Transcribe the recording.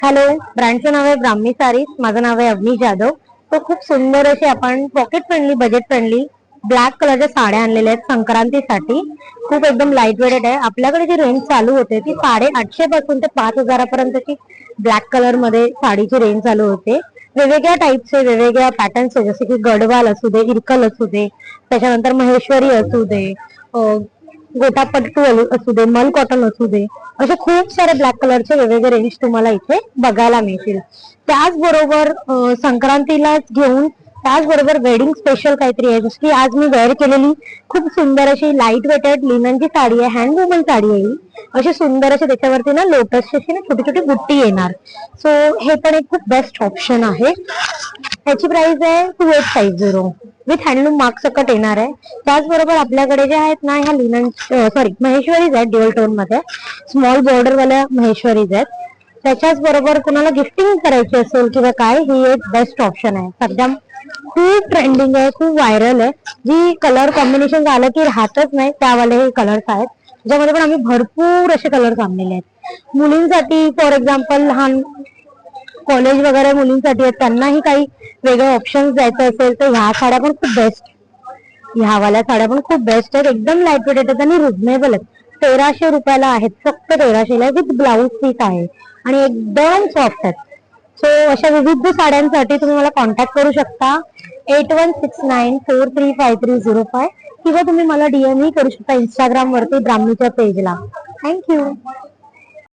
Hello, ब्रँडचं नाव आहे Brahmi sarees. माझं नाव आहे अवनी जाधव. तो खूप सुंदर असे आपण pocket friendly, budget friendly black कलरच्या साड्या आणलेल्या आहेत संक्रांतीसाठी. खूप एकदम लाईट वेटेड आहे. आपल्याकडे जी रेंज चालू होते ती 850 पासून ते 5000 पर्यंतची ब्लॅक कलर मध्ये साडीची रेंज चालू होते. वेगवेगळ्या टाईपचे वेगवेगळ्या पॅटर्नचे, जसे की गडवाल असू दे, इरकल असू दे, त्याच्यानंतर महेश्वरी असू दे, गोटापट्टू असू दे, मल कॉटन असू दे, असे खूप सारे ब्लॅक कलरचे वेगवेगळे रेंज तुम्हाला इथे बघायला मिळतील. त्याचबरोबर संक्रांतीला घेऊन त्याचबरोबर वेडिंग स्पेशल काहीतरी आहे, जसं की आज मी वेअर केलेली खूप सुंदर अशी लाईट वेटेड लिननची साडी आहे, हँड वुमन साडी आहे. अशी सुंदर अशी त्याच्यावरती ना लोटसची अशी ना छोटी छोटी बुट्टी येणार. सो हे पण एक खूप बेस्ट ऑप्शन आहे. त्याची प्राइस आहे 2850 विथ हँडलूम मार्क सकट येणार आहे. त्याचबरोबर आपल्याकडे जे आहेत ना, ह्या लिनन महेश्वरीज आहेत ड्युअल टोन मध्ये, स्मॉल बॉर्डर वाल्या महेश्वरीज आहेत. त्याच्याच बरोबर कुणाला गिफ्टिंग करायची असेल किंवा काय, ही एक बेस्ट ऑप्शन आहे. सध्या खूप ट्रेंडिंग आहे, खूप व्हायरल आहे. जी कलर कॉम्बिनेशन झालं की राहतच नाही, त्यावाले हे कलर्स आहेत. ज्यामध्ये पण आम्ही भरपूर असे कलर्स आणलेले आहेत मुलींसाठी. फॉर एक्झाम्पल लहान कॉलेज वगैरे मुलींसाठी आहेत, त्यांनाही काही वेगळे ऑप्शन्स द्यायचे असेल तर ह्या साड्या पण खूप बेस्ट, ह्यावाल्या साड्या पण खूप बेस्ट आहेत. एकदम लाईट वेट आहेत आणि रिझनेबल आहेत. 1300 आहेत, फक्त 1300 विथ ब्लाऊज पीस आहे आणि एकदम सॉफ्ट आहेत. सो अशा विविध साड्यांसाठी तुम्ही मला कॉन्टॅक्ट करू शकता 8169435305, किंवा तुम्ही मला डीएम ही करू शकता इंस्टाग्राम वरती ब्राह्मीच्या पेजला. थँक्यू.